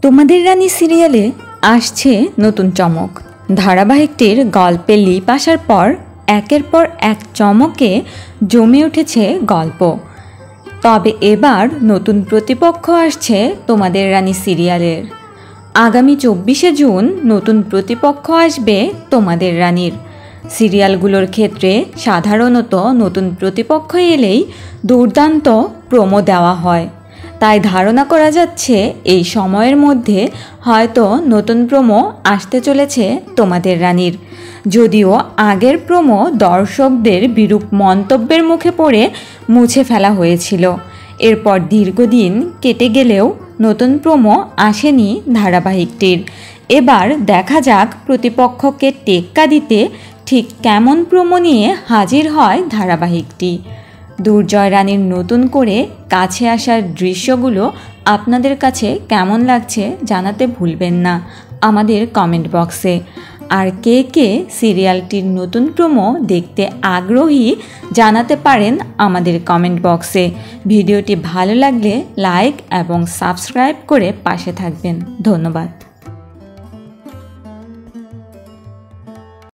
তোমাদের রানী সিরিয়ালে আসছে নতুন চমক। ধারাবাহিকটির গল্পে লিপ আসার পর একের পর এক চমকে জমে উঠেছে গল্প। তবে এবার নতুন প্রতিপক্ষ আসছে তোমাদের রানী সিরিয়ালের। আগামী 24শে জুন নতুন প্রতিপক্ষ আসবে তোমাদের রানীর। সিরিয়ালগুলোর ক্ষেত্রে সাধারণত নতুন প্রতিপক্ষ এলেই দুর্দান্ত প্রোমো দেওয়া হয়, তাই ধারণা করা যাচ্ছে এই সময়ের মধ্যে হয়তো নতুন প্রোমো আসতে চলেছে তোমাদের রানীর। যদিও আগের প্রোমো দর্শকদের বিরূপ মন্তব্যের মুখে পড়ে মুছে ফেলা হয়েছিল, এরপর দীর্ঘদিন কেটে গেলেও নতুন প্রোমো আসেনি ধারাবাহিকটির। এবার দেখা যাক প্রতিপক্ষকে টেক্কা দিতে ঠিক কেমন প্রোমো নিয়ে হাজির হয় ধারাবাহিকটি। দুর্জয় রানীর নতুন করে কাছে আসার দৃশ্যগুলো আপনাদের কাছে কেমন লাগছে জানাতে ভুলবেন না আমাদের কমেন্ট বক্সে। আর কে কে সিরিয়ালটির নতুন প্রোমো দেখতে আগ্রহী জানাতে পারেন আমাদের কমেন্ট বক্সে। ভিডিওটি ভালো লাগলে লাইক এবং সাবস্ক্রাইব করে পাশে থাকবেন। ধন্যবাদ।